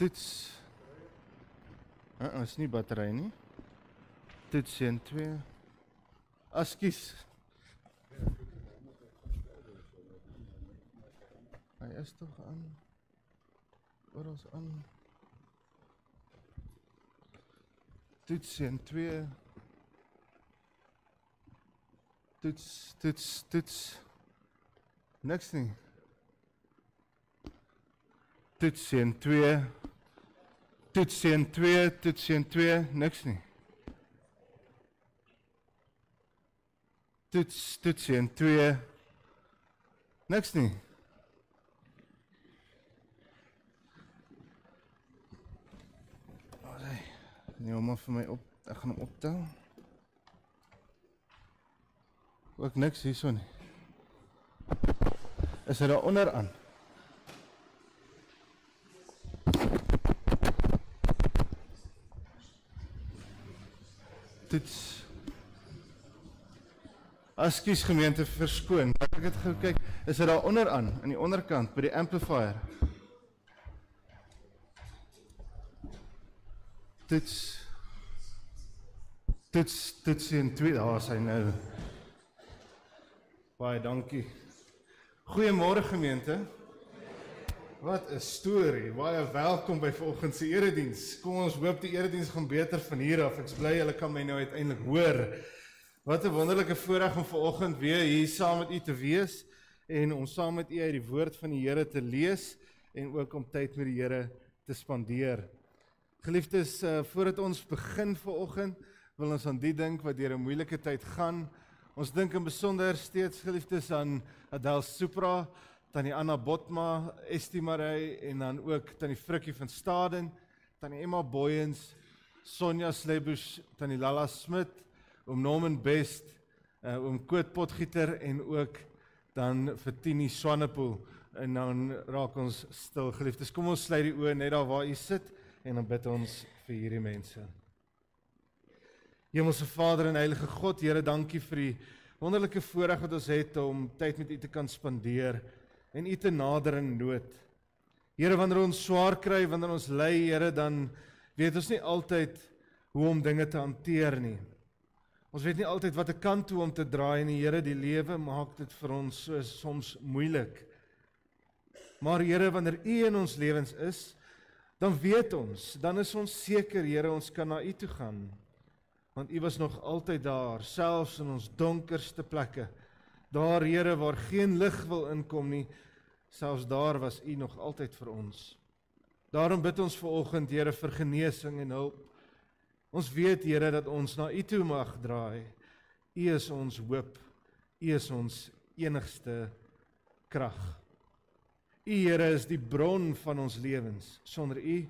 Toets. Is nie battery nie. Toets 1, 2. Askies. Hy is toch aan. Oral is aan. Toets 1, 2. Toets. Niks nie. Toets 1, 2. Toets 1, 2. Niks nie. Toets 1, 2. Niks nie. Nee, maar vir my op. Ek gaan hom optel. Ook niks hierso nie. Is hy daar onder aan? Toets. Askies gemeente verskoon. Wat ek het gekyk, is hy daar onder aan die onderkant by die amplifier. Toets 1, 2, daar is hy nou. Baie dankie. Goeiemôre gemeente. Wat 'n storie. Baie welkom by vanoggend se erediens. Kom ons hoop die erediens gaan beter van hier af. Ek bly julle kan my nou uiteindelik hoor. Wat 'n wonderlike voorreg om vanoggend weer hier saam met u te wees en om saam met u uit die woord van die Here te lees en ook om tyd met die Here te spandeer. Geliefdes, voordat ons begin vanoggend, wil ons aan die dink wat deur 'n moeilike tyd gaan. Ons dink in besonder steeds geliefdes aan Adel Supra, Tannie Anna Botma, Estie Marey en dan ook Tannie Frikkie van Staden, Tannie Emma Boyens, Sonja Slebush, Tannie Lala Smit, Oom Norman Best, Oom Koot Potgieter en ook dan vir Tini Swanepoel. En dan raak ons stil geliefdes. Kom ons sluit die oë net daar waar u sit en dan bid ons vir hierdie mense. Hemelse Vader en Heilige God, Here, dankie vir die wonderlike voorreg wat ons het om tyd met u te kan spandeer en u te nader in nood. Here, wanneer ons swaar kry, wanneer ons ly, Here, dan weet ons nie altyd hoe om dinge te hanteer nie. Ons weet nie altyd wat 'n kant toe om te draai nie, Here, die lewe maak dit vir ons so soms moeilik. Maar Here, wanneer u in ons lewens is, dan weet ons, dan is ons seker, Here, ons kan na u toe gaan. Want u was nog altyd daar, selfs in ons donkerste plekke. Daar, Here, waar geen lig wil inkom nie, selfs daar was u nog altyd vir ons. Daarom bid ons vanoggend, Here, vir genesing en hulp. Ons weet, Here, dat ons na u toe mag draai. U is ons hoop, u is ons enigste krag. U, Here, is die bron van ons lewens. Sonder u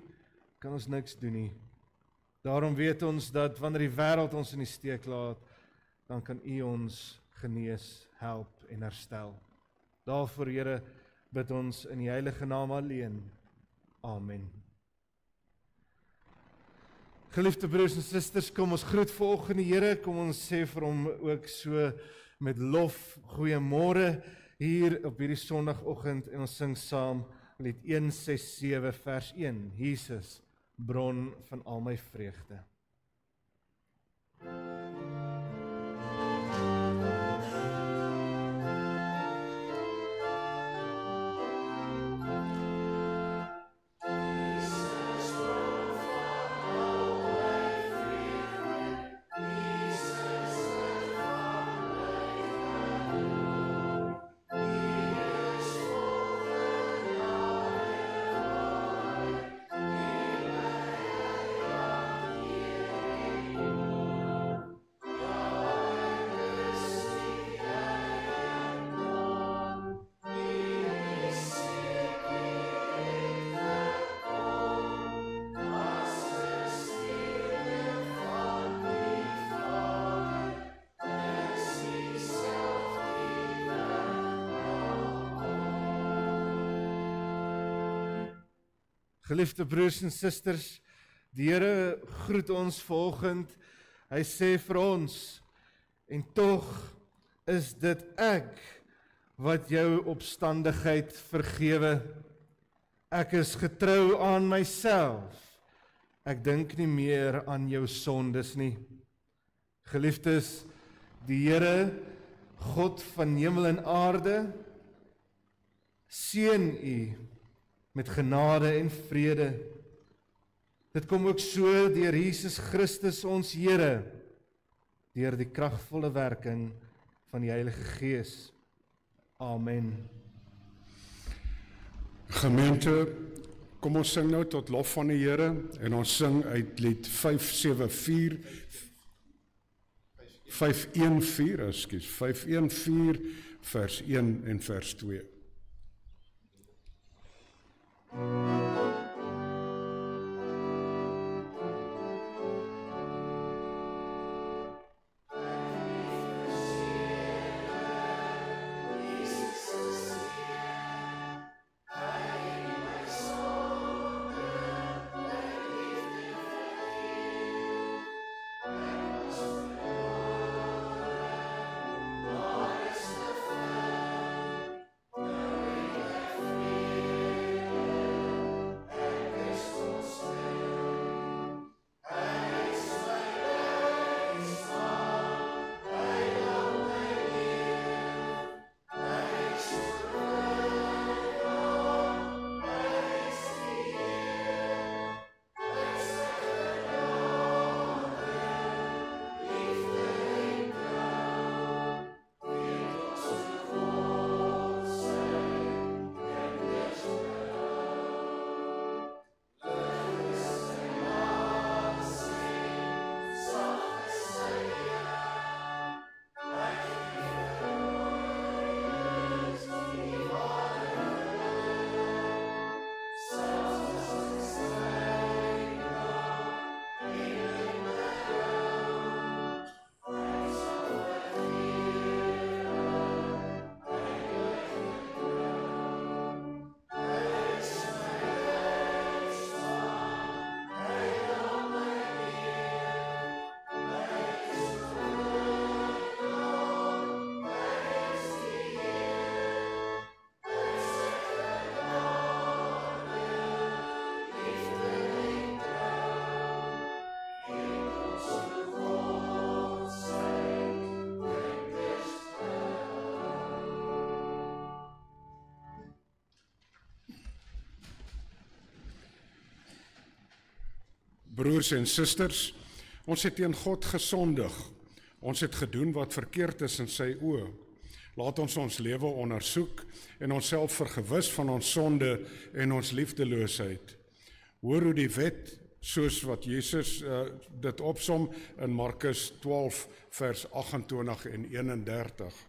kan ons niks doen nie. Daarom weet ons dat wanneer die wêreld ons in die steek laat, dan kan u ons genees, help en herstel. Daarvoor, Here, bid ons in die heilige naam alleen. Amen. Geliefde broers en susters, kom ons groet vanoggend die Here, kom ons sê vir hom ook so met lof, goeiemôre hier op hierdie Sondagoggend en ons sing saam lied 167 vers 1, Jesus, bron van al my vreugde. Geliefde broers en susters, die Here groet ons vanoggend. Hy sê vir ons, en tog is dit ek wat jou opstandigheid vergewe. Ek is getrou aan myself. Ek dink nie meer aan jou sondes nie. Geliefdes, die Here, God van hemel en aarde, seën u met genade en vrede. Dit kom ook so deur Jesus Christus ons Here, deur die kragvolle werking van die Heilige Gees. Amen. Gemeente, kom ons sing nou tot lof van die Here en ons sing uit lied 514 vers 1 en vers 2. Broers en susters, ons het teen God gesondig. Ons het gedoen wat verkeerd is in sy oë. Laat ons ons lewe ondersoek en onsself vergewis van ons sonde en ons liefdeloosheid. Hoor hoe die wet, soos wat Jesus dit opsom in Markus 12 vers 28 en 31.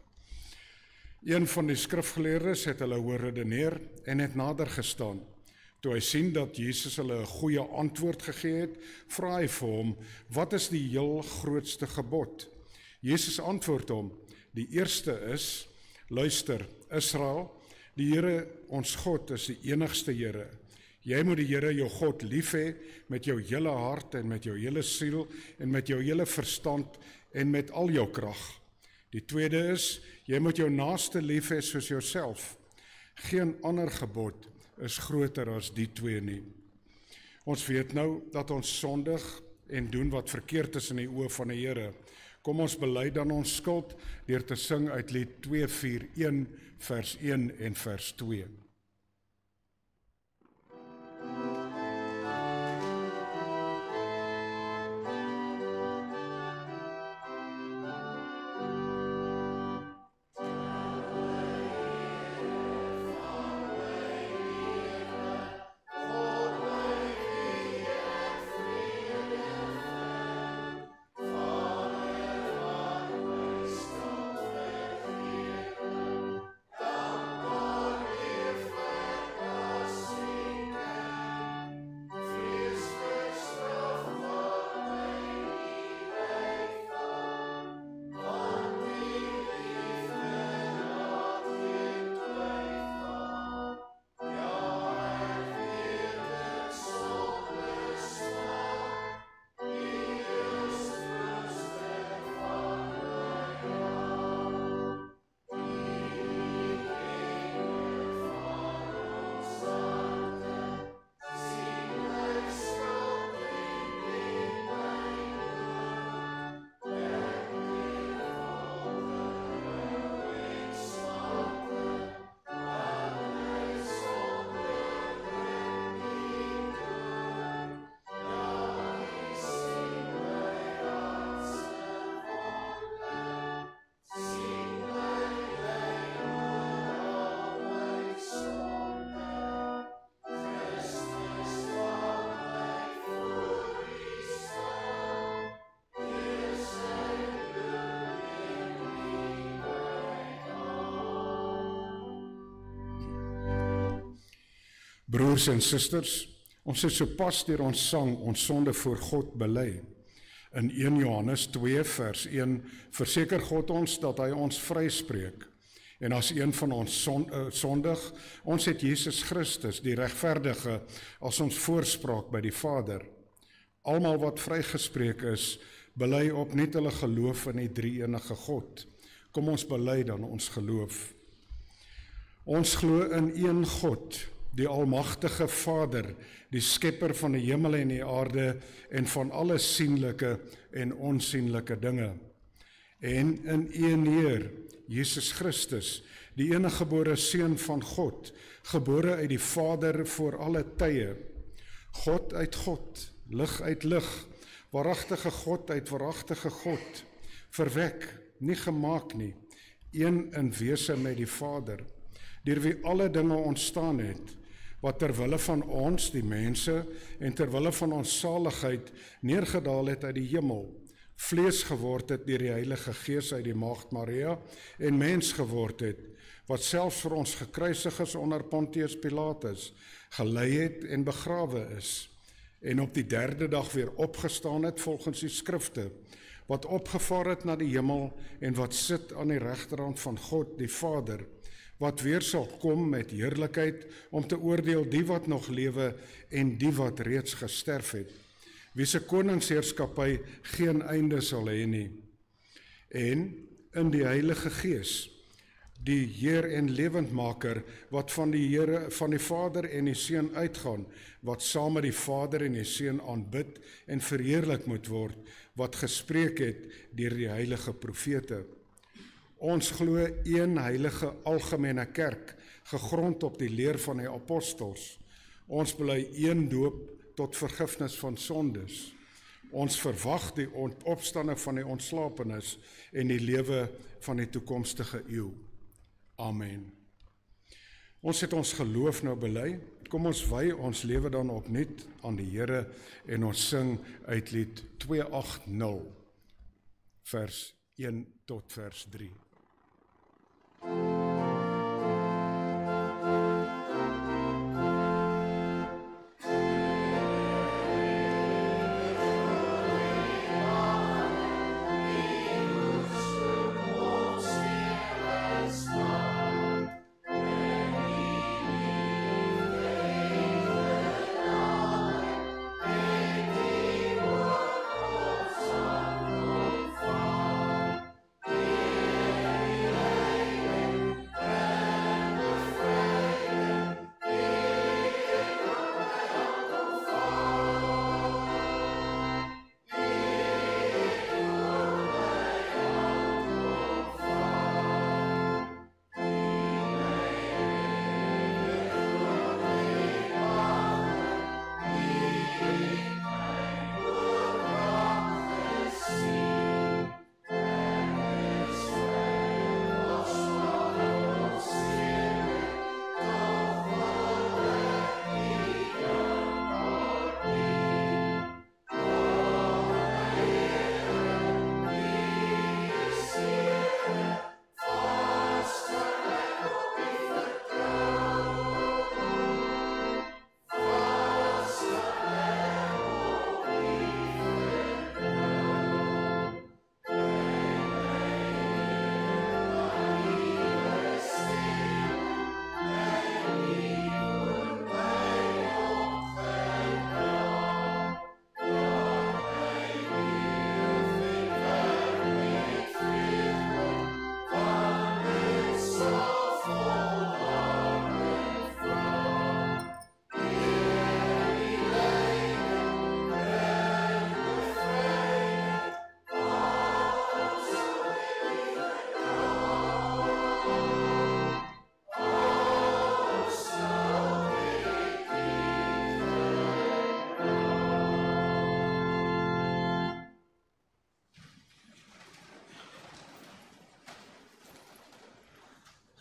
Een van die skrifgeleerdes het hulle hoor redeneer en het nader gestaan. Toe hy sien dat Jesus hulle 'n goeie antwoord gegee het, vra hy vir hom, wat is die heel grootste gebod? Jesus antwoord hom, die eerste is, luister, Israel, die Here ons God is die enigste Here. Jy moet die Here jou God lief hê met jou hele hart en met jou hele siel en met jou hele verstand en met al jou krag. Die tweede is, jy moet jou naaste lief hê soos jouself. Geen ander gebod is groter as die twee nie. Ons weet nou dat ons sondig en doen wat verkeerd is in die oë van die Here. Kom ons bely dan ons skuld deur te sing uit lied 241 vers 1 en vers 2. Broers en susters, ons het sopas deur ons sang ons sonde voor God bely. In 1 Johannes 2 vers 1 verseker God ons dat hy ons vryspreek. En as een van ons sondig, ons het Jesus Christus, die regverdige, as ons voorspraak by die Vader. Almal wat vrygespreek is, bely opnuut hulle geloof in die drie-enige God. Kom ons bely dan ons geloof. Ons glo in een God, die almagtige Vader, die skepper van die hemel en die aarde en van alle sienlike en onsienlike dinge. En in een Heer, Jesus Christus, die eniggebore Seun van God, gebore uit die Vader voor alle tye, God uit God, lig uit lig, waaragtige God uit waaragtige God, verwek, nie gemaak nie, een in wese met die Vader, deur wie alle dinge ontstaan het, wat terwille van ons, die mense, en terwille van ons saligheid neergedaal het uit die hemel, vlees geword het deur die Heilige Gees uit die Maagd Maria, en mens geword het, wat selfs vir ons gekruisig is onder Pontius Pilatus, gelei het en begrawe is, en op die derde dag weer opgestaan het volgens die skrifte, wat opgevaar het na die hemel, en wat sit aan die regterhand van God, die Vader, wat weer sal kom met heerlikheid, om te oordeel die wat nog lewe, en die wat reeds gesterf het, wie se koningsheerskappy geen einde sal hê nie. En in die Heilige Gees, die Heer en lewendmaker, wat van die Vader en die Seun uitgaan, wat saam met die Vader en die Seun aanbid en verheerlik moet word, wat gespreek het deur die heilige profete. Ons glo een heilige algemene kerk, gegrond op die leer van die apostels. Ons bely een doop tot vergifnis van sondes. Ons verwag die opstanding van die ontslapenis en die lewe van die toekomstige eeu. Amen. Ons het ons geloof nou bely. Kom ons wy ons lewe dan opnuut aan die Here en ons sing uit lied 280 vers 1 tot vers 3.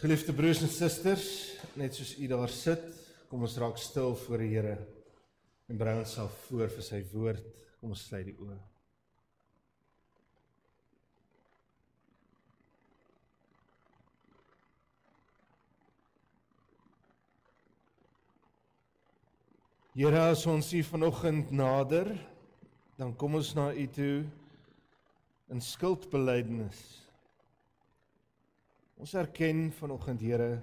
Geliefde broers en susters, net soos u daar sit, kom ons raak stil voor die Here en berei onsself voor vir sy woord. Kom ons sluit die oë. Here, as ons U vanoggend nader, dan kom ons na U toe in skuldbelydenis. Ons erken vanoggend, Here,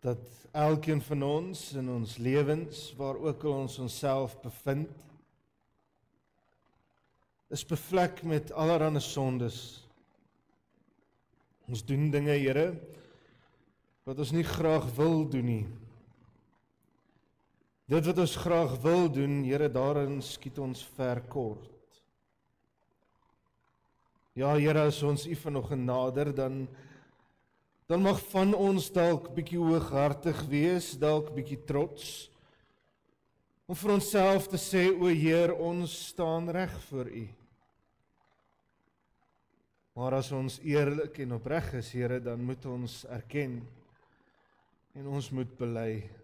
dat elkeen van ons in ons lewens, waar ook al ons onsself bevind, is bevlek met allerlei sondes. Ons doen dinge, Here, wat ons nie graag wil doen nie. Dit wat ons graag wil doen, Here, daarin skiet ons ver kort. Ja, Here, as ons U vanoggend nader, dan mag van ons dalk bietjie hooghartig wees, dalk bietjie trots, om vir onsself te sê, o Heer, ons staan reg voor U. Maar as ons eerlik en opreg is, Here, dan moet ons erken en ons moet bely.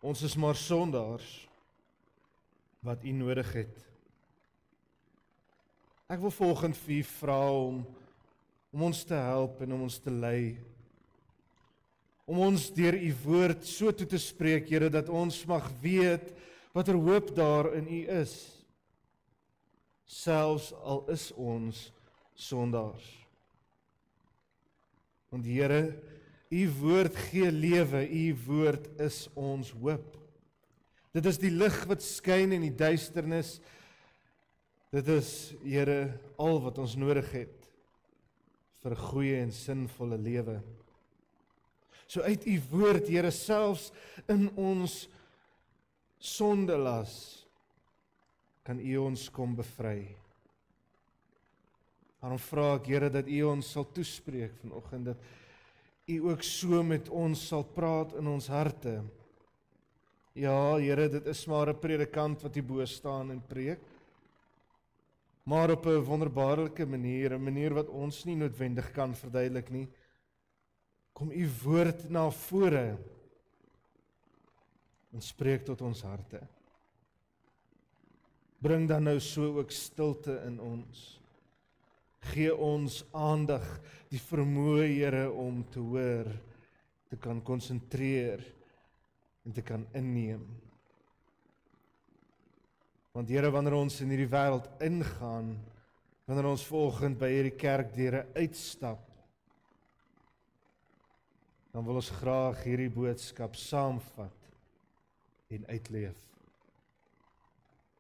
Ons is maar sondaars wat U nodig het. Ek wil volgende vir U vra om ons te help en om ons te lei. Om ons deur U woord so toe te spreek, Here, dat ons mag weet watter hoop daar in U is. Selfs al is ons sondaars. Want Here, U woord gee lewe, U woord is ons hoop. Dit is die lig wat skyn in die duisternis. Dit is, Here, al wat ons nodig het vir 'n goeie en sinvolle lewe. So uit U woord, Here, selfs in ons sondelas, kan U ons kom bevry. Daarom vra ek, Here, dat U ons sal toespreek vanoggend, dat U ook so met ons sal praat in ons harte. Ja, Here, dit is maar 'n predikant wat hier bo staan en preek, maar op 'n wonderbaarlike manier, 'n manier wat ons nie noodwendig kan verduidelik nie. Kom U woord na vore en spreek tot ons harte. Bring dan nou so ook stilte in ons. Gee ons aandag, die vermoë, Here, om te hoor, te kan konsentreer en te kan inneem. Want Here, wanneer ons in hierdie wêreld ingaan, wanneer ons vanoggend by hierdie kerkdeure uitstap, dan wil ons graag hierdie boodskap saamvat en uitleef.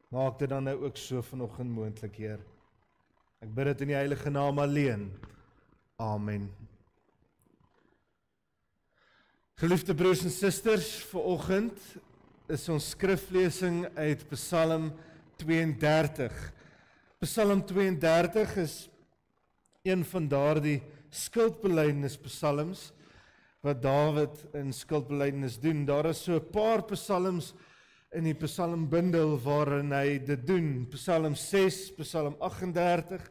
Maak dit dan nou ook so vanoggend moontlik, Heer. Ek bid dit in die heilige naam alleen. Amen. Geliefde broers en susters, vanoggend is ons skriflesing uit Psalm 32. Psalm 32 is een van daardie skuldbelydenis psalms wat Dawid in skuldbelydenis doen. Daar is so 'n paar psalms in die psalmbundel waarin hy dit doen. Psalm 6, Psalm 38,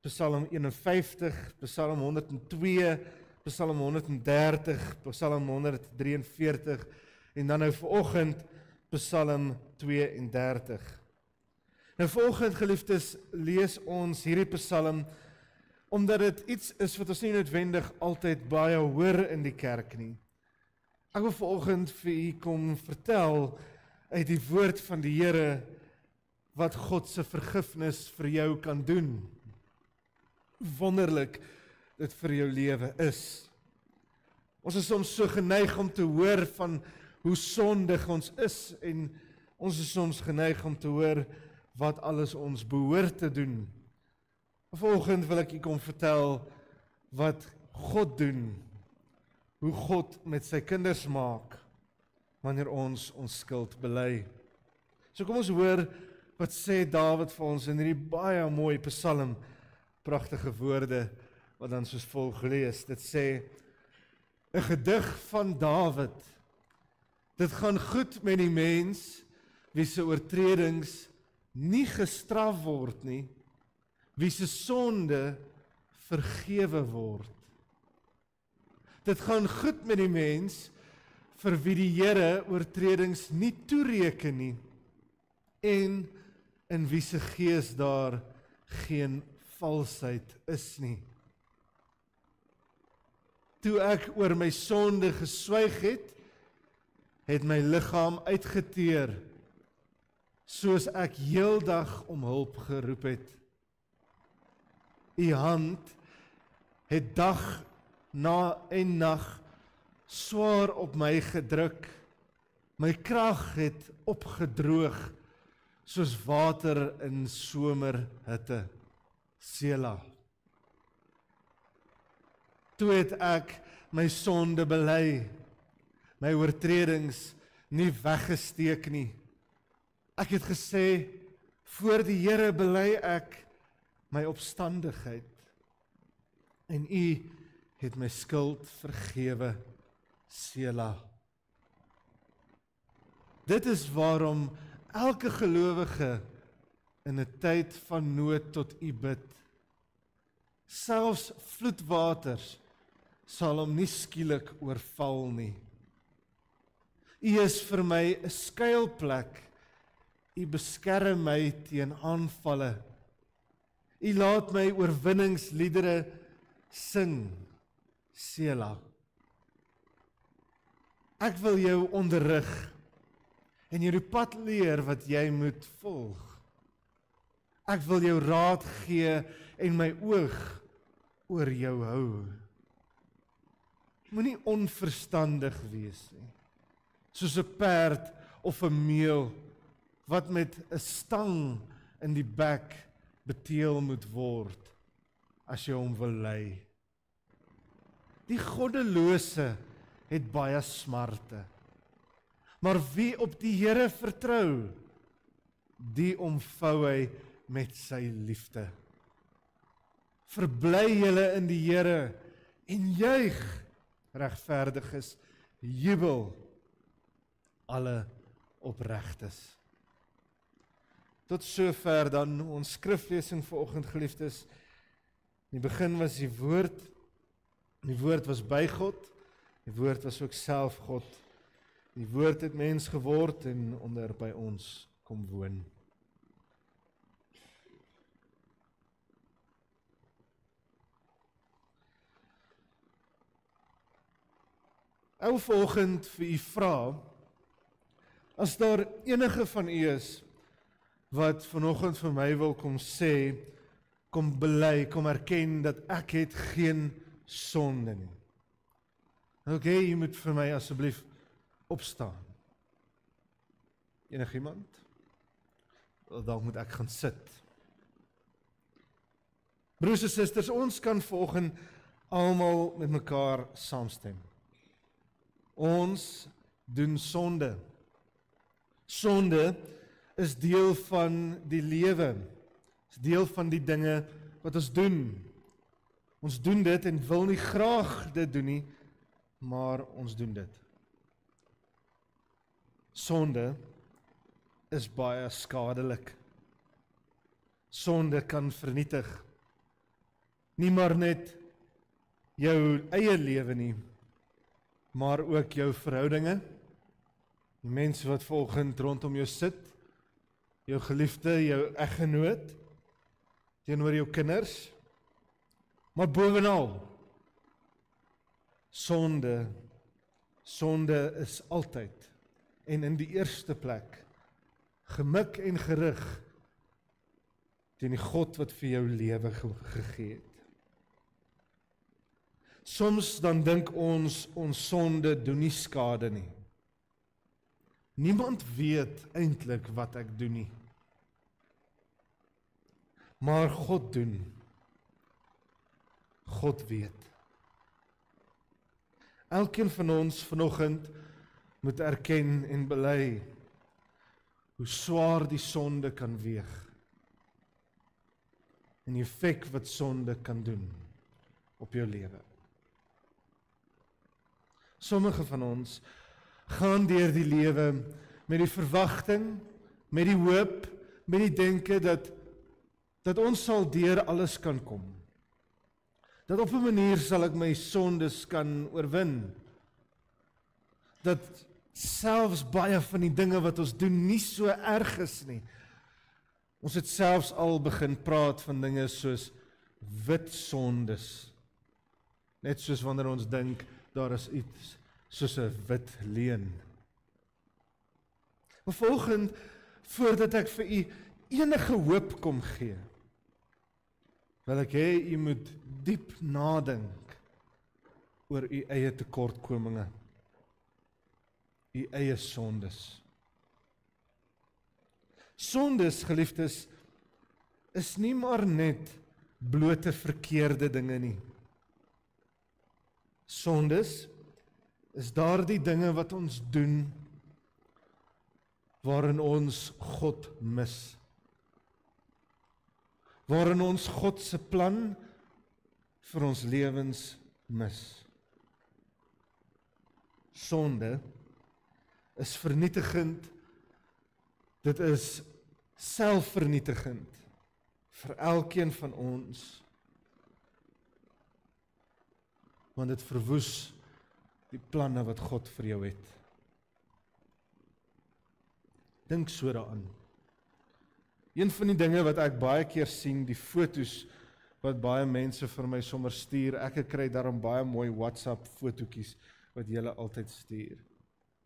Psalm 51, Psalm 102, Psalm 130, Psalm 143 en dan nou vanoggend Psalm 32. Nou vanoggend, geliefdes, lees ons hierdie psalm omdat dit iets is wat ons nie noodwendig altyd baie hoor in die kerk nie. Ek wil vanoggend vir u kom vertel uit die woord van die Here wat God se vergifnis vir jou kan doen. Wonderlik dit vir jou lewe is. Ons is soms so geneig om te hoor van hoe sondig ons is en ons is soms geneig om te hoor wat alles ons behoort te doen. Vanoggend wil ek u kom vertel wat God doen, hoe God met sy kinders maak wanneer ons skuld bely. So kom ons hoor wat sê Dawid vir ons in hierdie baie mooi psalm, pragtige woorde wat dan soos volg gelees. Dit sê: 'n gedig van Dawid. Dit gaan goed met die mens wie se oortredings nie gestraf word nie, wie se sonde vergewe word. Dit gaan goed met die mens vir wie die Here oortredings nie toereken nie en in wie se gees daar geen valsheid is nie. Toe ek oor my sonde geswyg het, het my liggaam uitgeteer, soos ek heeldag om hulp geroep het. U hand het dag na en nag swaar op my gedruk. My krag het opgedroog, soos water in somerhitte. Sela. Toe het ek my sonde bely, my oortredings nie weggesteek nie. Ek het gesê, voor die Here bely ek my opstandigheid, en U het my skuld vergewe. Sela. Dit is waarom elke gelowige in 'n tyd van nood tot U bid. Selfs vloedwaters sal hom nie skielik oorval nie. U is vir my 'n skuilplek. U beskerm my teen aanvalle. U laat my oorwinningsliedere sing. Sela. Ek wil jou onderrig en jou die pad leer wat jy moet volg. Ek wil jou raad gee en my oog oor jou hou. Moenie onverstandig wees nie, soos 'n perd of 'n meel wat met 'n stang in die bek beteel moet word as jy hom wil lei. Die goddelose het baie smarte, maar wie op die Here vertrou, die omvou hy met sy liefde. Verbly julle in die Here en juig, regverdiges, jubel, alle opregtes. Tot sover dan ons skriflesing vanoggend, geliefdes. In die begin was die woord was by God, die woord was ook self God. Die woord het mens geword en onder by ons kom woon. Ek wil vanoggend vir u vra, as daar enige van u is wat vanoggend vir my wil kom sê, kom bely, kom erken dat ek het geen sonde nie. Okay, jy moet vir my asseblief opstaan. Enigiemand? Dan moet ek gaan sit. Broers en susters, ons kan vanoggend almal met mekaar saamstem. Ons doen sonde. Sonde is deel van die lewe. Is deel van die dinge wat ons doen. Ons doen dit en wil nie graag dit doen nie, maar ons doen dit. Sonde is baie skadelik. Sonde kan vernietig. Nie maar net jou eie lewe nie, maar ook jou verhoudinge, die mense wat volgend rondom jou sit, jou geliefde, jou eggenoot, teenoor jou kinders, maar bovenal, sonde is altyd, en in die eerste plek, gemik en gerig, teen die God wat vir jou lewe gegee het. Soms dan dink ons sonde doen nie skade nie. Niemand weet eintlik wat ek doen nie. Maar God doen. God weet. Elkeen van ons vanoggend moet erken en bely hoe swaar die sonde kan weeg. En die effek wat sonde kan doen op jou lewe. Sommige van ons gaan deur die lewe met die verwagting, met die hoop, met die denke dat ons sal deur alles kan kom. Dat op 'n manier sal ek my sondes kan oorwin. Dat selfs baie van die dinge wat ons doen nie so erg is nie. Ons het selfs al begin praat van dinge soos wit sondes. Net soos wanneer ons dink daar is iets soos 'n wit leuen. Maar vanoggend, voordat ek vir u enige hoop kom gee, wil ek hê u moet diep nadink oor u eie tekortkominge, u eie sondes. Sondes, geliefdes, is nie maar net blote verkeerde dinge nie. Sondes is daardie dinge wat ons doen waarin ons God mis. Waarin ons God se plan vir ons lewens mis. Sonde is vernietigend. Dit is selfvernietigend vir elkeen van ons. Want dit verwoes die planne wat God vir jou het. Dink so daaraan. Een van die dinge wat ek baie keer sien, die foto's wat baie mense vir my sommer stuur, ek kry daarom baie mooi WhatsApp fotootjies wat julle altyd stuur.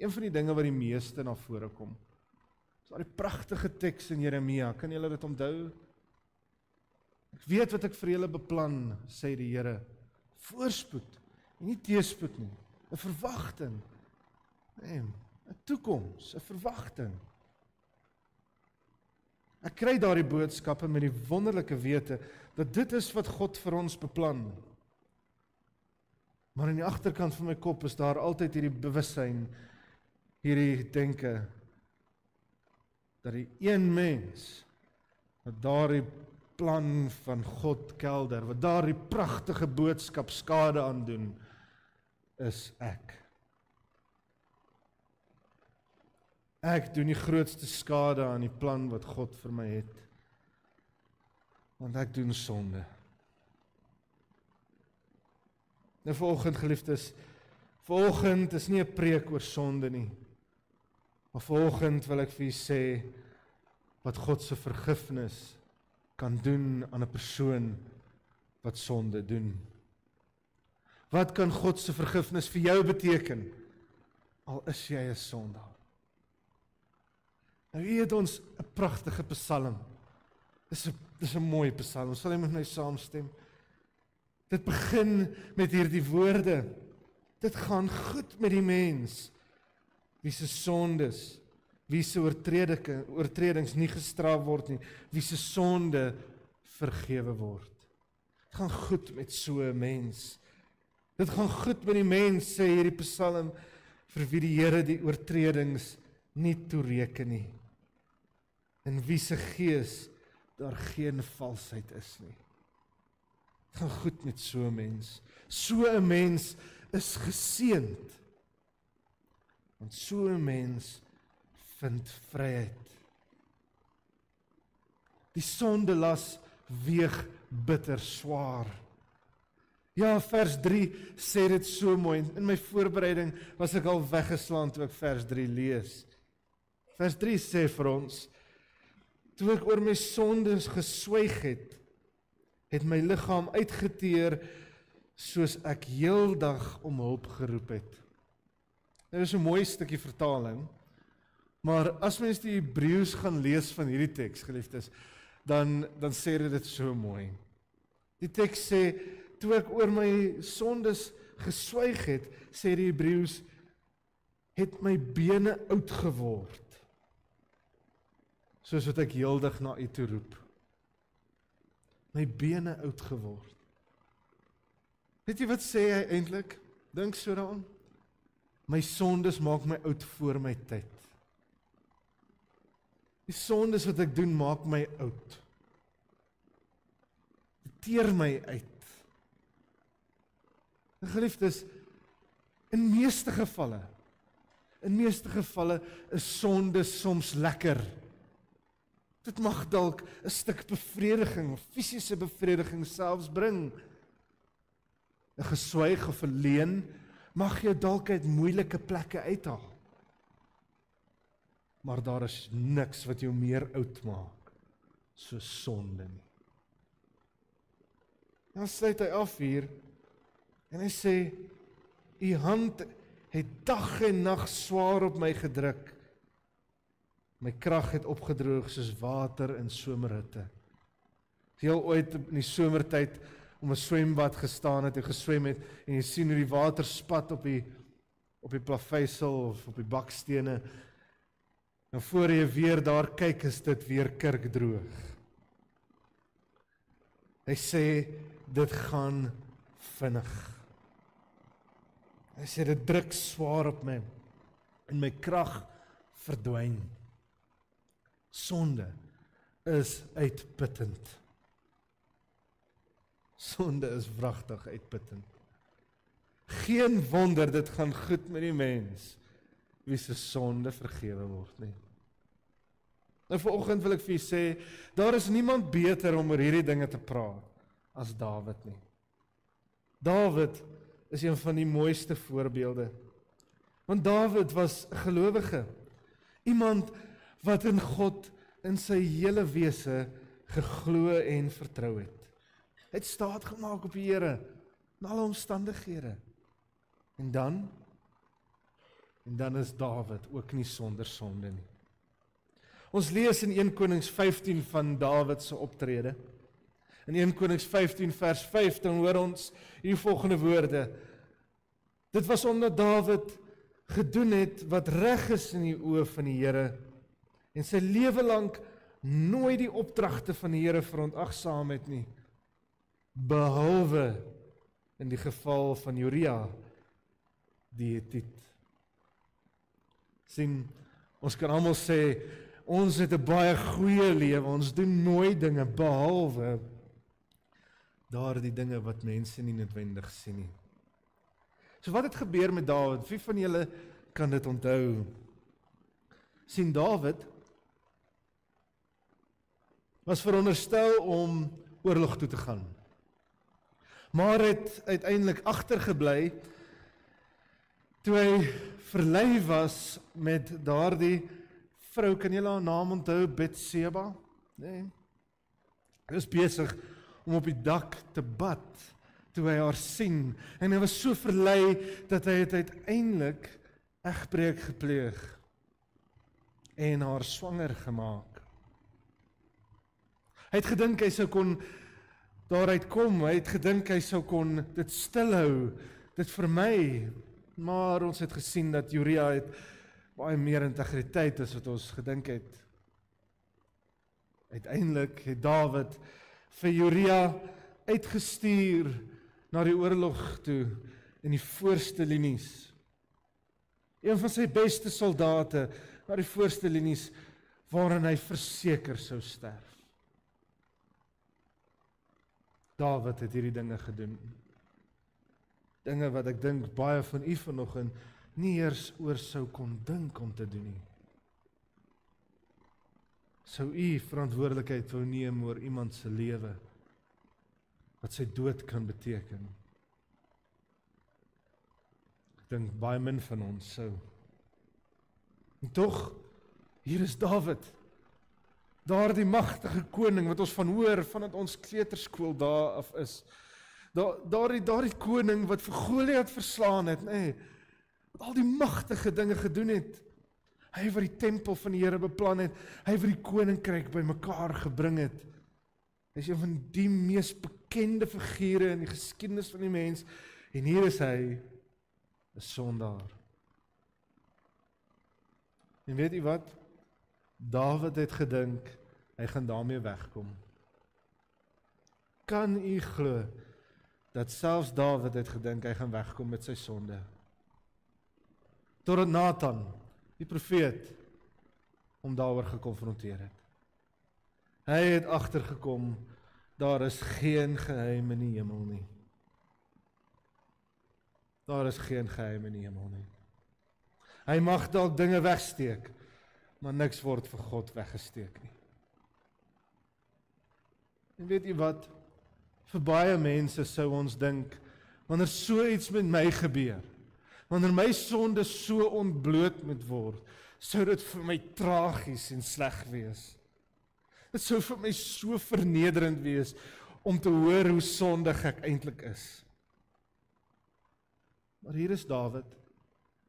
Een van die dinge wat die meeste na vore kom, is daai pragtige teks in Jeremia, kan julle dit onthou? Ek weet wat ek vir julle beplan, sê die Here, voorspoed, en nie teëspoed nie, 'n verwagting, 'n toekoms, 'n verwagting. Ek kry daardie boodskappe met die wonderlike wete, dat dit is wat God vir ons beplan. Maar in die agterkant van my kop is daar altyd hierdie bewussyn, hierdie denke, dat die een mens, wat daardie plan van God kelder, wat daardie pragtige boodskap skade aandoen, is ek. Ek doen die grootste skade aan die plan wat God vir my het, want ek doen sonde. Nou vanoggend, geliefdes, vanoggend is nie 'n preek oor sonde nie, maar vanoggend wil ek vir u sê, wat God se vergifnis kan doen aan 'n persoon wat sonde doen. Wat kan God se vergifnis vir jou beteken, al is jy 'n sondaar? Nou hier het ons 'n pragtige psalm. Dis 'n mooi psalm, sal jy met my saamstem? Dit begin met hierdie woorde, dit gaan goed met die mens, wie se sondes, wie se oortredings nie gestraf word nie, wie se sonde vergewe word. Dit gaan goed met so 'n mens. Dit gaan goed met die mens, sê hierdie psalm, vir wie die Here die oortredings nie toereken nie. In wie se gees daar geen valsheid is nie. Dit gaan goed met so 'n mens. So 'n mens is geseënd. Want so 'n mens vind vryheid. Die sondelas weeg bitter swaar. Ja, vers 3 sê dit so mooi. In my voorbereiding was ek al weggeslaan toe ek vers 3 lees. Vers 3 sê vir ons, toe ek oor my sondes geswyg het my liggaam uitgeteer, soos ek heeldag om hulp geroep het. Dit is 'n mooi stukkie vertaling, maar as mens die Hebreëus gaan lees van hierdie teks, geliefdes, dan sê dit so mooi. Die teks sê, toe ek oor my sondes geswyg het, sê die Hebreëus, het my bene oud geword, soos wat ek heeldag na u toe roep. My bene oud geword. Weet jy wat sê hy eintlik? Dink so daaraan. My sondes maak my oud voor my tyd. Die sondes wat ek doen maak my oud. Dit teer my uit. Geliefdes, in meeste gevalle is sonde soms lekker. Dit mag dalk 'n stuk bevrediging, fisiese bevrediging selfs bring. 'n Geswyg of 'n leuen mag jou dalk uit moeilike plekke uithaal. Maar daar is niks wat jou meer oud maak, soos sonde nie. Dan sluit hy af hier, en hy sê, u hand het dag en nag swaar op my gedruk. My krag het opgedroog soos water in somerhitte. As jy al ooit in die somertyd om 'n swembad gestaan het en geswem het en jy sien hoe die water spat op die plaveisel of op die bakstene, en voor jy weer daar kyk, is dit weer kurkdroog. Hy sê, dit gaan vinnig. Hy sê, dit druk swaar op my, en my krag verdwyn. Sonde is uitputtend. Sonde is wragtig uitputtend. Geen wonder, dit gaan goed met die mens, wie se sonde vergewe word nie. Nou vanoggend wil ek vir julle sê, daar is niemand beter om oor hierdie dinge te praat as Dawid nie. Dawid is een van die mooiste voorbeelde. Want Dawid was 'n gelowige, iemand wat in God in sy hele wese geglo en vertrou het. Hy het staat gemaak op die Here in alle omstandighede. En dan is Dawid ook nie sonder sonde nie. Ons lees in 1 Konings 15 van Dawid se optrede. In 1 Konings 15 vers 5 dan hoor ons die volgende woorde. Dit was omdat Dawid gedoen het wat reg is in die oë van die Here en sy lewe lank nooit die opdragte van die Here verontagsaam het nie, behalwe in die geval van Uria die Hetiet. Sien, ons kan almal sê, ons het 'n baie goeie lewe, ons doen mooi dinge, behalwe daardie dinge wat mense nie noodwendig sien nie. So wat het gebeur met Dawid? Wie van julle kan dit onthou? Sien, Dawid was veronderstel om oorlog toe te gaan, maar het uiteindelik agtergebly toe hy verlei was met daardie vrou, kan julle haar naam onthou, Betseba? Nee. Hy was besig om op die dak te bad, toe hy haar sien, en hy was so verlei, dat hy het uiteindelik egbreek gepleeg, en haar swanger gemaak. Hy het gedink hy sou kon daaruit kom, hy het gedink hy sou kon dit stilhou, dit vermy, maar ons het gesien dat Uria het baie meer integriteit as wat ons gedink het. Uiteindelik het Dawid vir Uria uitgestuur na die oorlog toe in die voorste linies. Een van sy beste soldate na die voorste linies waarin hy verseker sou sterf. Dawid het hierdie dinge gedoen. Dinge wat ek dink baie van u vanoggend nie eers oor sou kon dink om te doen nie. Sou u verantwoordelikheid wou neem oor iemand se lewe, wat sy dood kan beteken? Ek dink baie min van ons sou. En tog, hier is Dawid, daardie magtige koning wat ons van hoor, vandat ons kleuterskool daar af is. Daardie koning wat vir Goliat verslaan het, nee, wat al die magtige dinge gedoen het. Hy wat die tempel van die Here beplan het, hy wat die koninkryk bymekaar gebring het. Hy is een van die mees bekende figure in die geskiedenis van die mens, en hier is hy, 'n sondaar. En weet u wat? Dawid het gedink, hy gaan daarmee wegkom. Kan u glo, dat selfs Dawid het gedink, hy gaan wegkom met sy sonde? Totdat Nathan, die profeet, hom daaroor gekonfronteer het. Hy het agtergekom, daar is geen geheim in die hemel nie. Daar is geen geheim in die hemel nie. Hy mag dalk dinge wegsteek, maar niks word vir God weggesteek nie. En weet jy wat? Vir baie mense sou ons dink, wanneer so iets met my gebeur, wanneer my sonde so ontbloot moet word, sou dit vir my tragies en sleg wees. Dit sou vir my so vernederend wees, om te hoor hoe sondig ek eintlik is. Maar hier is Dawid,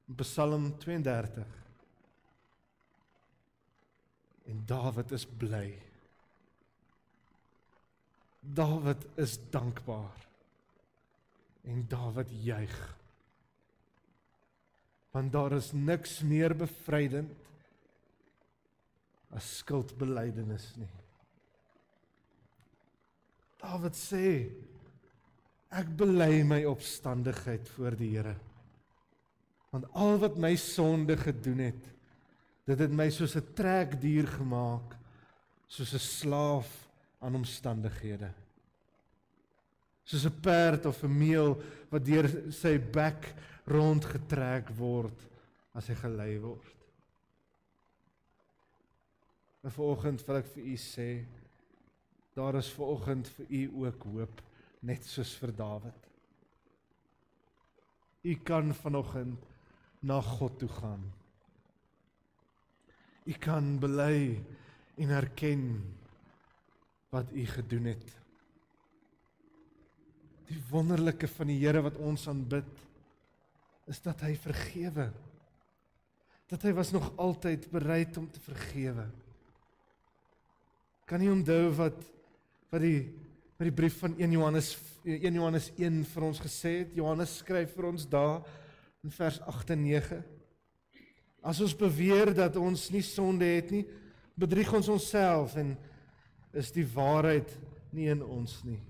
in Psalm 32. En Dawid is bly. Dawid is dankbaar. En Dawid juig. Want daar is niks meer bevrydend as skuldbelydenis nie. Dawid sê, ek bely my opstandigheid voor die Here. Want al wat my sonde gedoen het, dit het my soos 'n trekdier gemaak, soos 'n slaaf aan omstandighede. Soos 'n perd of 'n meel wat deur sy bek rondgetrek word as hy gelei word. En vanoggend wil ek vir u sê, daar is vanoggend vir u ook hoop, net soos vir Dawid. U kan vanoggend na God toe gaan. U kan bely en erken wat u gedoen het. Die wonderlike van die Here wat ons aanbid, is dat hy vergewe. Dat hy was nog altyd bereid om te vergewe. Kan nie onthou wat die brief van 1 Johannes 1 vir ons gesê het. Johannes skryf vir ons daar in vers 8 en 9. As ons beweer dat ons nie sonde het nie, bedrieg ons onsself en is die waarheid nie in ons nie.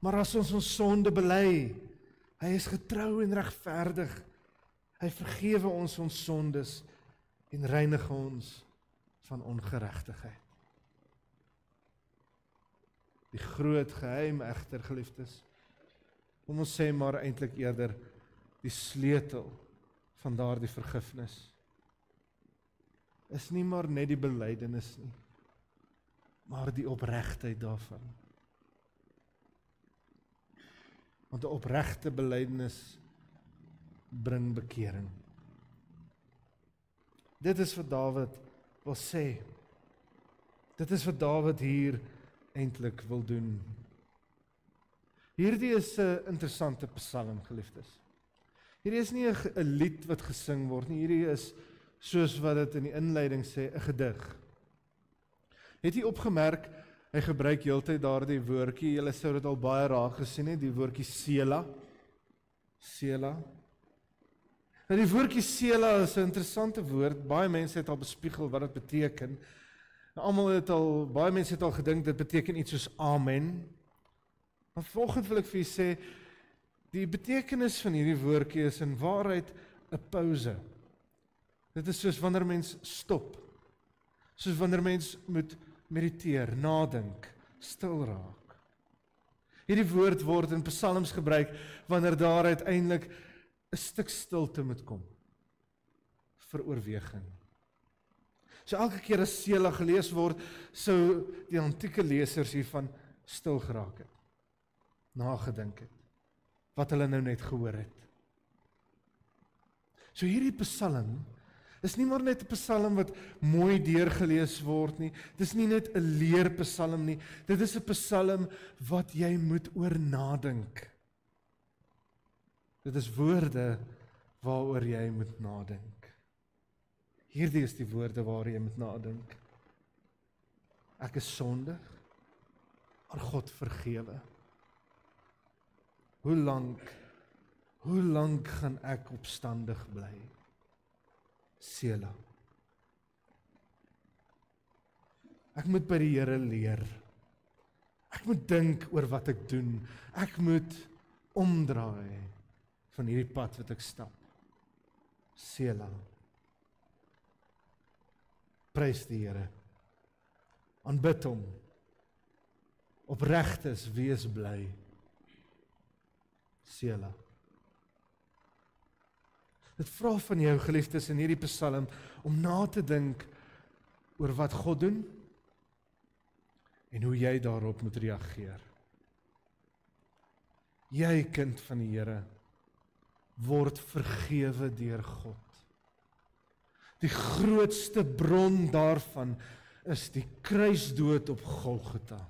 Maar as ons sonde bely, hy is getrou en regverdig. Hy vergewe ons sondes en reinig ons van ongeregtigheid. Die groot geheim egter, geliefdes, kom ons sê maar eintlik eerder die sleutel van daardie vergifnis, is nie maar net die belydenis nie, maar die opregtheid daarvan. Want 'n opregte belydenis bring bekering. Dit is wat Dawid wil sê. Dit is wat Dawid hier eintlik wil doen. Hierdie is 'n interessante psalm, geliefdes. Hierdie is nie 'n lied wat gesing word nie, hierdie is, soos wat dit in die inleiding sê, 'n gedig. Het jy opgemerk, hy gebruik heeltyd daardie woordjie, julle sou dit al baie raak gesien het, die woordjie Sela. Sela. Nou die woordjie Sela is 'n interessante woord, baie mense het al bespiegel wat dit beteken. Baie mense het al gedink dit beteken iets soos amen. Maar vanoggend wil ek vir julle sê, die betekenis van hierdie woordjie is in waarheid 'n pouse. Dit is soos wanneer mens stop. Soos wanneer mens moet mediteer, nadink, stil raak. Hierdie woord word in psalms gebruik wanneer daar uiteindelik 'n stuk stilte moet kom vir oorweging. So elke keer as Sela gelees word, sou die antieke lesers hiervan stil geraak het, nagedink het, wat hulle nou net gehoor het. So hierdie psalm is nie maar net 'n psalm wat mooi deurgelees word nie, dit is nie net 'n leerpsalm nie, dit is 'n psalm wat jy moet oor nadink. Dit is woorde waaroor jy moet nadink. Hierdie is die woorde waar jy moet nadink. Ek is sondig, maar God vergewe. Hoe lank gaan ek opstandig bly? Sela. Ek moet by die Here leer. Ek moet dink oor wat ek doen. Ek moet omdraai van hierdie pad wat ek stap. Sela. Prys die Here. Aanbid hom. Opregtes wees bly. Sela. Dit vra van jou, geliefdes, in hierdie psalm om na te dink oor wat God doen en hoe jy daarop moet reageer. Jy, kind van die Here, word vergewe deur God. Die grootste bron daarvan is die kruisdood op Golgotha.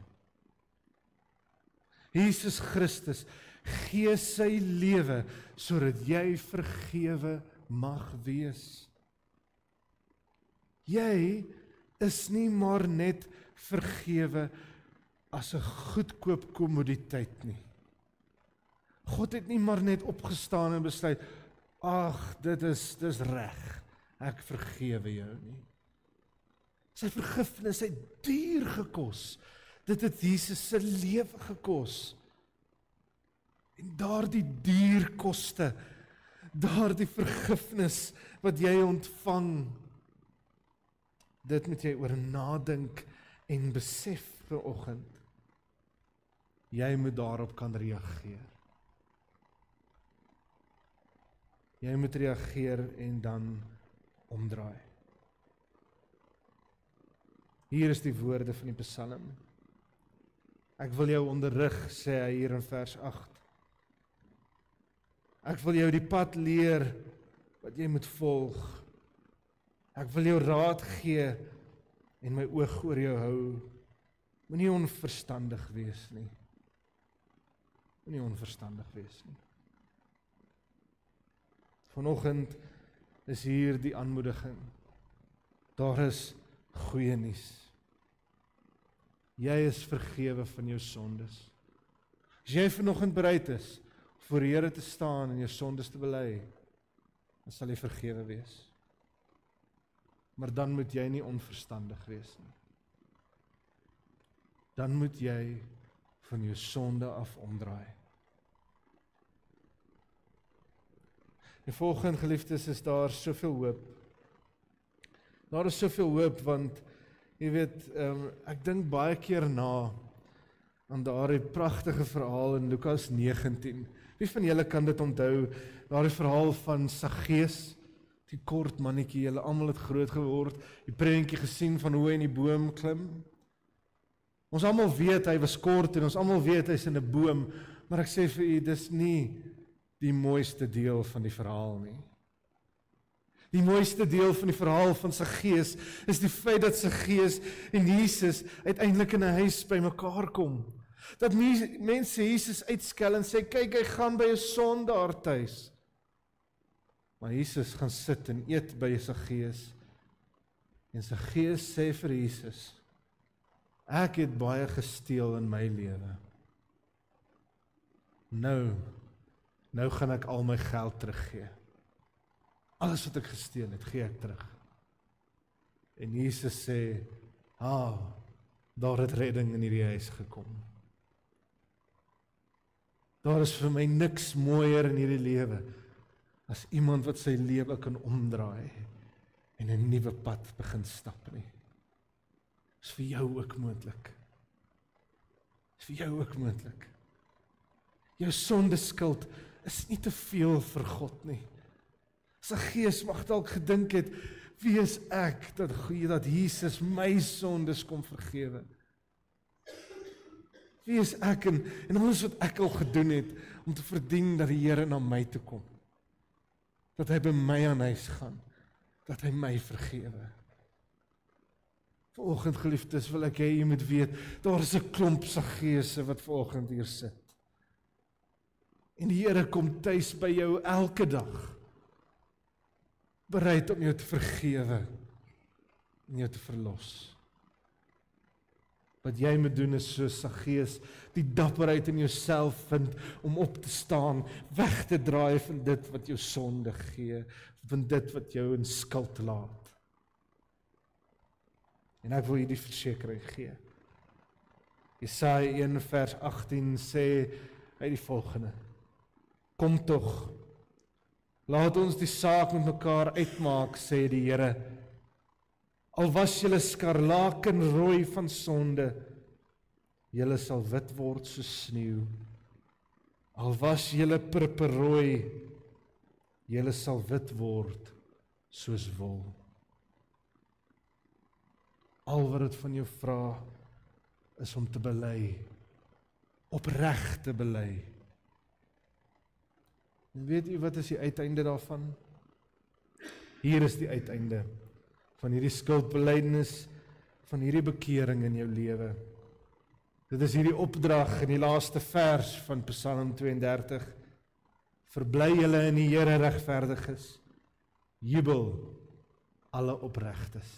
Jesus Christus gee sy lewe sodat jy vergewe mag wees. Jy is nie maar net vergewe as 'n goedkoop kommoditeit nie. God het nie maar net opgestaan en besluit, ag, dis reg, ek vergewe jou nie. Sy vergifnis het duur gekos. Dit het Jesus se lewe gekos. En daardie duurkoste, daardie vergifnis wat jy ontvang, dit moet jy oor nadink en besef vanoggend. Jy moet daarop kan reageer. Jy moet reageer en dan omdraai. Hier is die woorde van die Psalm. Ek wil jou onderrig, sê hy hier in vers 8. Ek wil jou die pad leer wat jy moet volg. Ek wil jou raad gee en my oog oor jou hou. Moenie onverstandig wees nie. Moenie onverstandig wees nie. Vanoggend is hier die aanmoediging. Daar is goeie nuus. Jy is vergewe van jou sondes. As jy vanoggend bereid is voor die Here te staan en jou sondes te bely, dan sal jy vergewe wees. Maar dan moet jy nie onverstandig wees nie. Dan moet jy van jou sonde af omdraai. En volgende geliefdes, is daar soveel hoop. Daar is soveel hoop, want jy weet, ek dink baie keer na aan daardie pragtige verhaal in Lukas 19. Wie van julle kan dit onthou? Daardie verhaal van Saggeus, die kort mannetjie, julle almal het groot geword, die prentjie gesien van hoe hy in die boom klim. Ons almal weet hy was kort en ons almal weet hy's in 'n boom, maar ek sê vir u, dis nie die mooiste deel van die verhaal nie. Die mooiste deel van die verhaal van Saggeus is die feit dat Saggeus en Jesus uiteindelik in 'n huis by mekaar kom. Dat mense Jesus uitskel en sê, kyk, hy gaan by 'n sondaar tuis. Maar Jesus gaan sit en eet by Saggeus. En Saggeus sê vir Jesus, ek het baie gesteel in my lewe. Nou gaan ek al my geld teruggee. Alles wat ek gesteel het, gee ek terug. En Jesus sê, daar het redding in hierdie huis gekom. Daar is vir my niks mooier in hierdie lewe as iemand wat sy lewe kan omdraai en 'n nuwe pad begin stap nie. Is vir jou ook moontlik. Is vir jou ook moontlik. Jou sondeskuld is nie te veel vir God nie. Saggeus mag dalk gedink het, wie is ek dat Jesus my sondes kom vergewe? Wie is ek en alles wat ek al gedoen het om te verdien dat die Here na my toe kom? Dat hy by my aan huis gaan, dat hy my vergewe. Vanoggend, geliefdes, wil ek hê jy moet weet, daar is 'n klomp Saggeuse wat vanoggend hier sit. En die Here kom tuis by jou elke dag, bereid om jou te vergewe en jou te verlos. Wat jy moet doen is so Saggeus, die dapperheid in jouself vind om op te staan, weg te draai van dit wat jou sonde gee, van dit wat jou in skuld laat. En ek wil jy die versekering gee. Jesaja 1 vers 18 sê hy die volgende: Kom tog, laat ons die saak met mekaar uitmaak, sê die Here. Al was julle skarlakenrooi van sonde, julle sal wit word soos sneeu. Al was julle purperrooi, julle sal wit word soos wol. Al wat dit van jou vra, is om te bely, opreg te bely. En weet u wat is die uiteinde daarvan? Hier is die uiteinde van hierdie skuldbelydenis, van hierdie bekering in jou lewe. Dit is hierdie opdrag in die laaste vers van Psalm 32. Verbly julle in die Here regverdiges, jubel alle opregtes.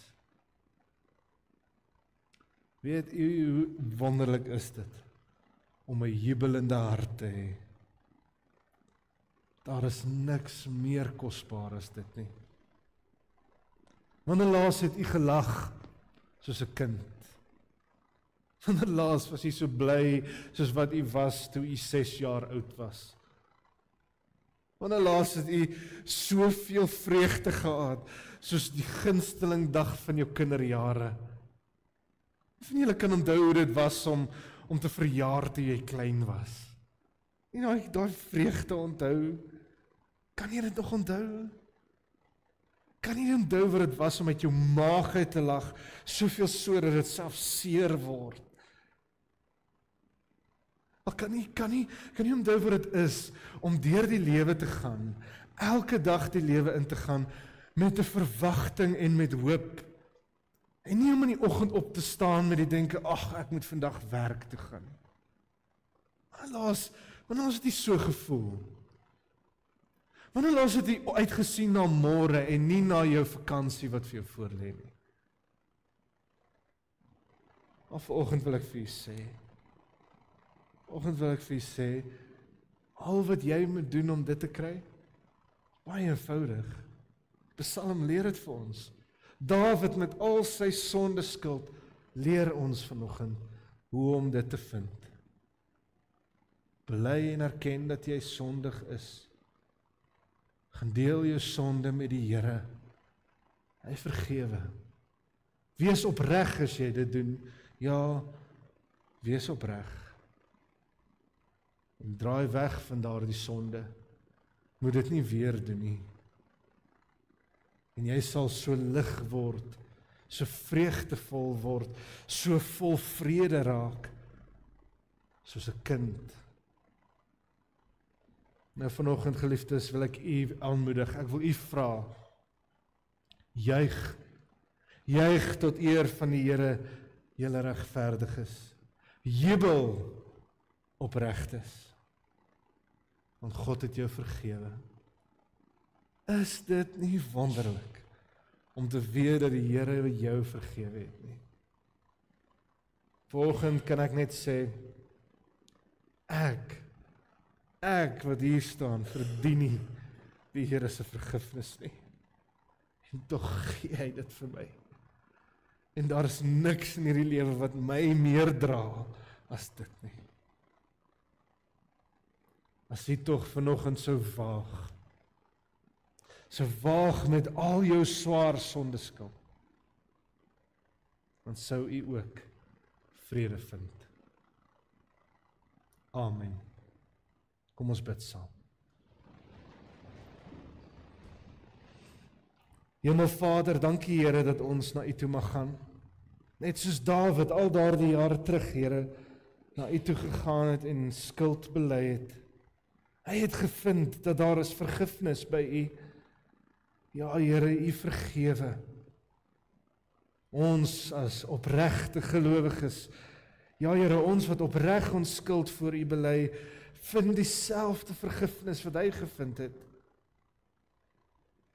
Weet u hoe wonderlik is dit om 'n jubelende hart te hê? Daar is niks meer kosbaar as dit nie. Wanneer laas het u gelag soos 'n kind? Wanneer laas was u so bly soos wat u was toe u 6 jaar oud was? Wanneer laas het u soveel vreugde gehad soos die gunsteling dag van jou kinderjare? Of julle kan onthou hoe dit was om te verjaar toe jy klein was. Daai vreugde onthou. Kan jy dit nog onthou? Kan jy onthou wat dit was om uit jou maag uit te lag, soveel so dat dit self seer word? Kan jy onthou wat dit is om deur die lewe te gaan, elke dag die lewe in te gaan met 'n verwagting en met hoop? En nie om in die oggend op te staan met die denke, ek moet vandag werk toe gaan. Wanneer het jy so gevoel? Wanneer laas het jy uitgesien na môre en nie na jou vakansie wat vir jou voorlê nie? Vanoggend wil ek vir u sê, al wat jy moet doen om dit te kry, baie eenvoudig. Psalm leer dit vir ons. Dawid met al sy sondeskuld leer ons vanoggend hoe om dit te vind. Bely en erken dat jy sondig is. Gaan deel jou sonde met die Here. Hy vergewe. Wees opreg as jy dit doen. Ja, wees opreg. En draai weg van daardie sonde. Moet dit nie weer doen nie. En jy sal so lig word, so vreugdevol word, so vol vrede raak, soos 'n kind. Nou vanoggend, geliefdes, wil ek u aanmoedig, ek wil u vra, juig tot eer van die Here, julle regverdiges, jubel opregtes, want God het jou vergewe. Is dit nie wonderlik om te weet dat die Here jou vergewe het nie? Vanoggend kan ek net sê, ek wat hier staan, verdien nie die Here se vergifnis nie. En tog gee hy dit vir my. En daar is niks in hierdie lewe wat my meer dra as dit nie. As jy tog vanoggend so waag met al jou swaar sondeskuld, dan sou u ook vrede vind. Amen. Kom ons bid saam. Hemelvader, dankie Here dat ons na u toe mag gaan. Net soos Dawid al daardie jare terug, Here, na u toe gegaan het en skuld bely het. Hy het gevind dat daar is vergifnis by u. Ja, Here, u vergewe. Ons as opregte gelowiges, ja Here, ons wat opreg ons skuld voor u bely, vind dieselfde vergifnis wat hy gevind het.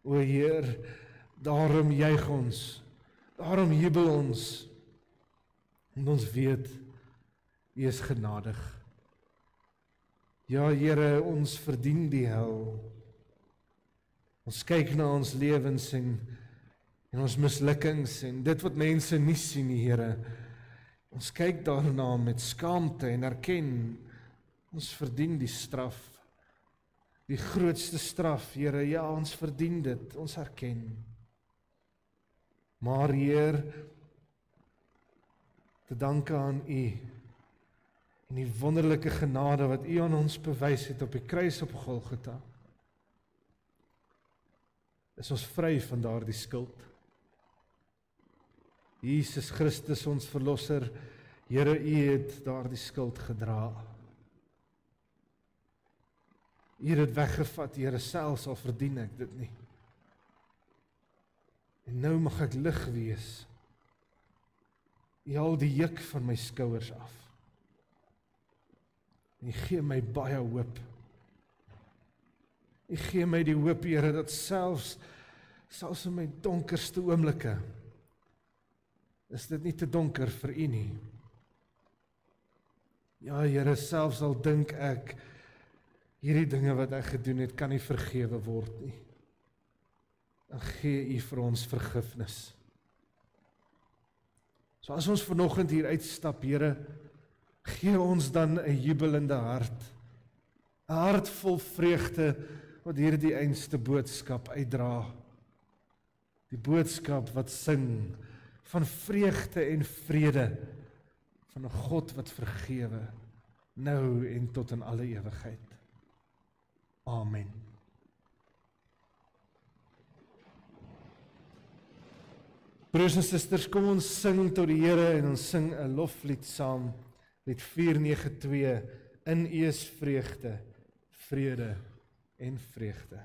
O Heer, daarom juig ons, daarom jubel ons, en ons weet, u is genadig. Ja Here, ons verdien die hel. Ons kyk na ons lewens en ons mislukkings en dit wat mense nie sien nie, Here. Ons kyk daarna met skaamte en erken, ons verdien die straf. Die grootste straf, Here, ja, ons verdien dit, ons erken. Maar Heer, te danke aan u en die wonderlike genade wat u aan ons bewys het op die kruis op Golgotha, is ons vry van daardie skuld. Jesus Christus, ons verlosser, Here, u het daardie skuld gedra. U het dit weggevat, Here, selfs al verdien ek dit nie. En nou mag ek lig wees. U haal die juk van my skouers af. En u gee my baie hoop. U gee my die hoop, Here, dat selfs in my donkerste oomblikke is dit nie te donker vir U nie. Ja, Here, selfs al dink ek, hierdie dinge wat ek gedoen het, kan nie vergewe word nie. Dan gee U vir ons vergifnis. So as ons vanoggend hier uitstap, Here, gee ons dan 'n jubelende hart, 'n hart vol vreugde, wat hierdie einste boodskap uitdra. Die boodskap wat sing van vreugde en vrede, van 'n God wat vergewe, nou en tot in alle ewigheid. Amen. Broers en susters, kom ons sing tot die Here en ons sing 'n loflied saam, lied 492, in U is vreugde, vrede en vreugde.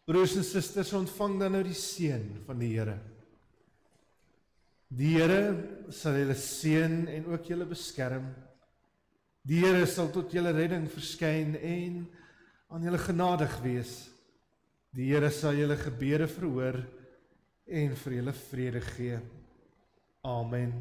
Broers en susters, ontvang dan nou die seën van die Here. Die Here sal julle seën en ook julle beskerm. Die Here sal tot julle redding verskyn en aan julle genadig wees. Die Here sal julle gebede verhoor en vir julle vrede gee. Amen.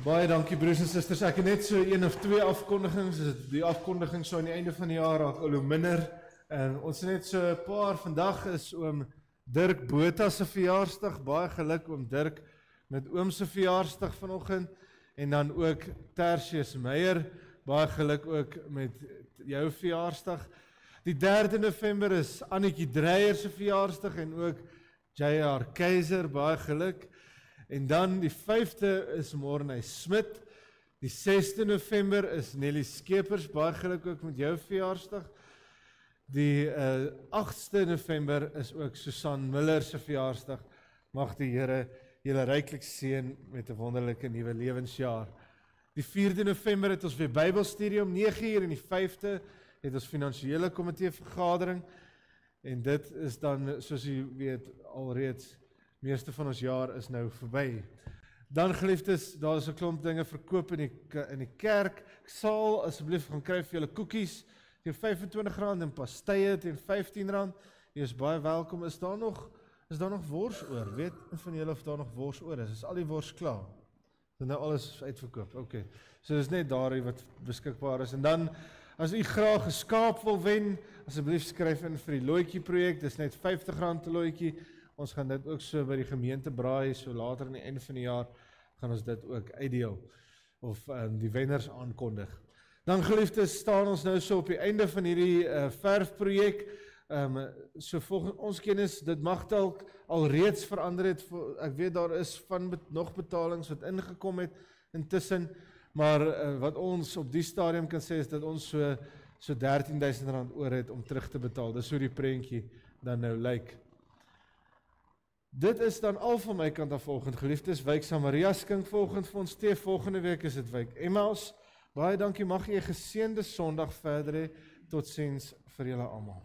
Baie dankie broers en susters. Ek het net so 1 of 2 afkondigings. Die afkondigings so aan die einde van die jaar raak al hoe minder. En ons het net so 'n paar. Vandag is oom Dirk Botha se verjaarsdag. Baie geluk oom Dirk met oom se verjaarsdag vanoggend. En dan ook Tertius Meyer. Baie geluk ook met jou verjaarsdag. Die 3de November is Annetjie Dreyer se verjaarsdag en ook J.R. Keiser. Baie geluk. En dan die 5de is Morney Smit. Die 6de November is Nelly Skeepers. Baie geluk ook met jou verjaarsdag. Die 8de November is ook Susan Miller se verjaarsdag. Mag die Here julle ryklik seën met 'n wonderlike nuwe lewensjaar. Die 4de November het ons weer Bybelstudie om 9:00 en die 5de het ons finansiële komitee vergadering. En dit is dan, soos u weet, alreeds meeste van ons jaar is nou verby. Dan geliefdes, daar is 'n klomp dinge verkoop in die kerk. Ek sal asseblief gaan kry vir julle koekies teen R25 en pastye teen R15 Jy is baie welkom. Is daar nog wors oor? Weet een van julle of daar nog wors oor is? Is al die wors klaar? Is nou alles uitverkoop? Okay. So dis net daar wat beskikbaar is. En dan, as u graag 'n skaap wil wen, asseblief skryf in vir die loetjie projek. Dis net R50 'n loetjie. Ons gaan dit ook so by die gemeente braai, so later aan die einde van die jaar gaan ons dit ook uitdeel of die wenners aankondig. Dan geliefdes, staan ons nou so op die einde van hierdie verfprojek. So volgens ons kennis, dit mag dalk alreeds verander het. Ek weet daar is nog betalings wat ingekom het intussen, maar wat ons op die stadium kan sê is dat ons so R13,000 oor het om terug te betaal. Dis hoe die prentjie dan nou lyk. Dit is dan al van my kant af volgend, geliefdes. Wyk Samaria skink volgend vir ons tee. Volgende week is dit Wyk Emmaus. Baie dankie, mag jy 'n geseënde Sondag verder hê. Totsiens vir julle almal.